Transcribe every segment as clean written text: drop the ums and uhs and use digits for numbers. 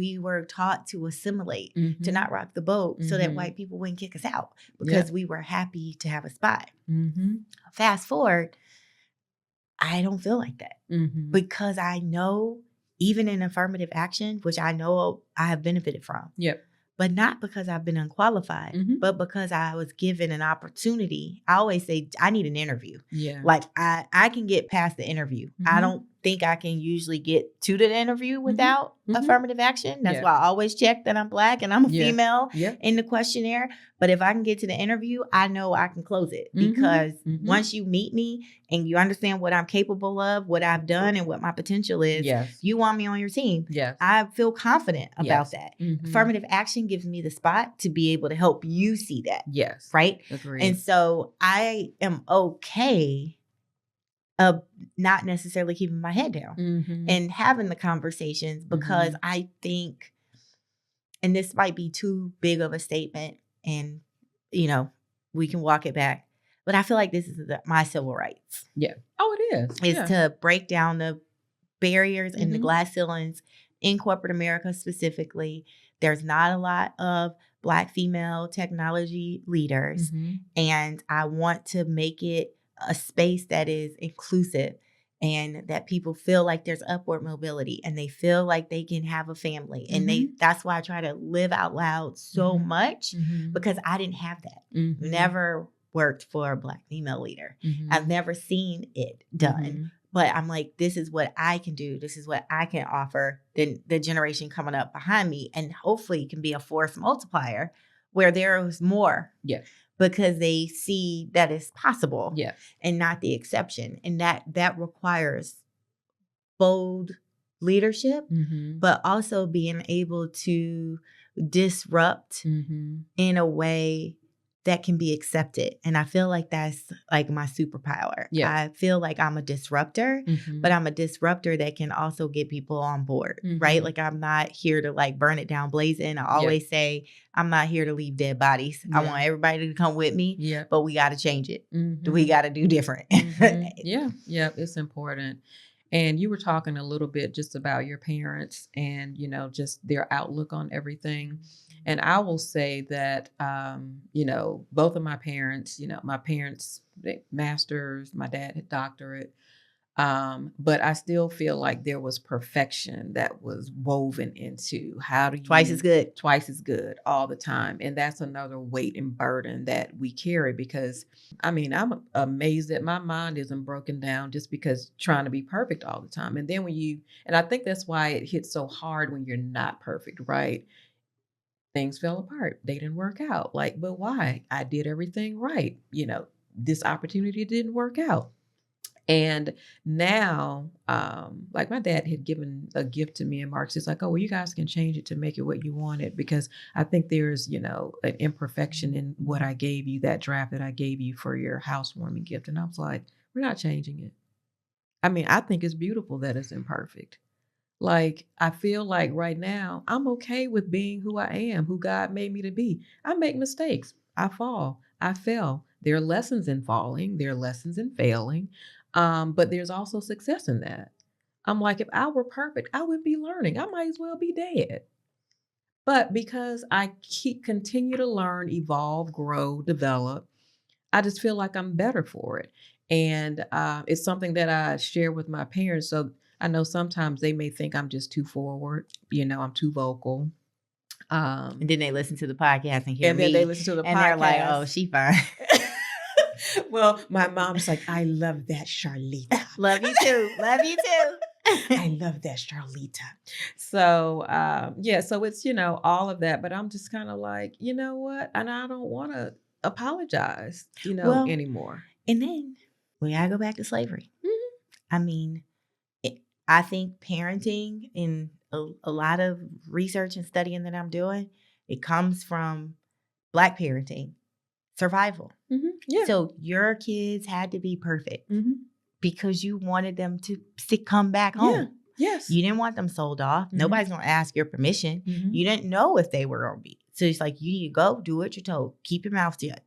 we were taught to assimilate, Mm-hmm. to not rock the boat so that Mm-hmm. white people wouldn't kick us out because Yep. we were happy to have a spot. Mm-hmm. Fast forward, I don't feel like that Mm-hmm. because I know even in affirmative action, which I know I have benefited from, Yep. but not because I've been unqualified, Mm-hmm. but because I was given an opportunity. I always say I need an interview. Yeah. Like I can get past the interview. Mm-hmm. I don't think I can usually get to the interview without Mm-hmm. affirmative action. That's Yeah. why I always check that I'm Black and I'm a Yeah. female Yeah. in the questionnaire. But if I can get to the interview, I know I can close it Mm-hmm. because Mm-hmm. once you meet me and you understand what I'm capable of, what I've done and what my potential is, Yes. you want me on your team. Yes. I feel confident about Yes. that. Mm-hmm. Affirmative action gives me the spot to be able to help you see that. Yes. Right. Agreed. And so I am okay of not necessarily keeping my head down Mm-hmm. and having the conversations because I think, and this might be too big of a statement and, we can walk it back, but I feel like this is my civil rights. Yeah. Oh, it is. To break down the barriers and the Mm-hmm. glass ceilings in corporate America specifically. There's not a lot of Black female technology leaders, Mm-hmm. and I want to make it a space that is inclusive and that people feel like there's upward mobility and they feel like they can have a family. And that's why I try to live out loud so much because I didn't have that. Mm-hmm. Never worked for a Black female leader. Mm-hmm. I've never seen it done. Mm-hmm. But I'm like, this is what I can do. This is what I can offer the generation coming up behind me. And hopefully it can be a force multiplier where there's more. Yes. Because they see that it's possible. Yes. And not the exception. And that requires bold leadership, but also being able to disrupt in a way that can be accepted. And I feel like that's like my superpower. Yeah. I feel like I'm a disruptor, but I'm a disruptor that can also get people on board, right? Like I'm not here to like burn it down blazing. I always say I'm not here to leave dead bodies. I want everybody to come with me, but we got to change it. We got to do different. Yeah. It's important. And you were talking a little bit just about your parents and, just their outlook on everything. And I will say that, both of my parents, masters, my dad had doctorate. But I still feel like there was perfection that was woven into twice as good all the time. And that's another weight and burden that we carry because I'm amazed that my mind isn't broken down just because trying to be perfect all the time. And then and I think that's why it hits so hard when you're not perfect, right? Things fell apart. They didn't work out. But why? I did everything right. This opportunity didn't work out. And now, my dad had given a gift to me in March. It's like, oh, well, you guys can change it to make it what you want it because I think there's, an imperfection in what I gave you, that draft that I gave you for your housewarming gift. And I was like, we're not changing it. I think it's beautiful that it's imperfect. I feel like right now, I'm okay with being who I am, who God made me to be. I make mistakes. I fall. I fail. There are lessons in falling. There are lessons in failing. But there's also success in that. I'm like, if I were perfect, I would be learning. I might as well be dead. But because I continue to learn, evolve, grow, develop, I just feel like I'm better for it. And it's something that I share with my parents. So I know sometimes they may think I'm just too forward. I'm too vocal. And then they listen to the podcast and hear me. And then they listen to the podcast. And they're like, oh, she fine. Well, my mom's like, I love that Charlitta. Love you too. Love you too. I love that Charlitta. So, so it's, all of that. But I'm just kind of like, you know what? And I don't want to apologize, anymore. And then we got to go back to slavery. I think parenting in a lot of research and studying that I'm doing, it comes from Black parenting, survival. Yeah. So your kids had to be perfect because you wanted them to come back home. Yeah. Yes. You didn't want them sold off. Nobody's going to ask your permission. You didn't know if they were going to be. So it's like, you need to go do what you're told. Keep your mouth shut.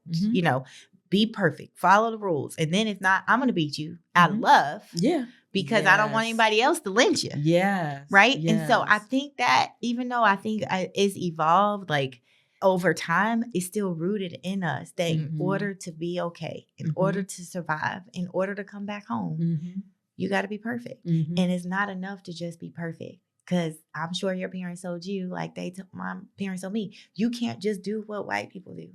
Be perfect. Follow the rules. And then if not, I'm going to beat you out of love. Yeah. because I don't want anybody else to lynch you. Yes. Right. Yes. And so I think that even though I think it's evolved like over time, it's still rooted in us that in order to be okay, in order to survive, in order to come back home, you got to be perfect. And it's not enough to just be perfect. Because I'm sure your parents told you, like my parents told me, you can't just do what white people do.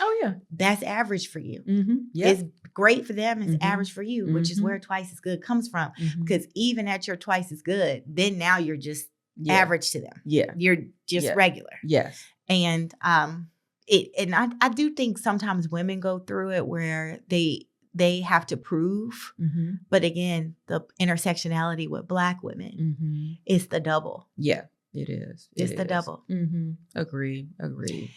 Oh, yeah. That's average for you. Yep. It's great for them. It's average for you, which is where twice as good comes from. Because even at your twice as good, then now you're just average to them. Yeah. You're just regular. Yes. And I do think sometimes women go through it where they have to prove. But again, the intersectionality with Black women is the double. Yeah, it is. It's the double. Agreed.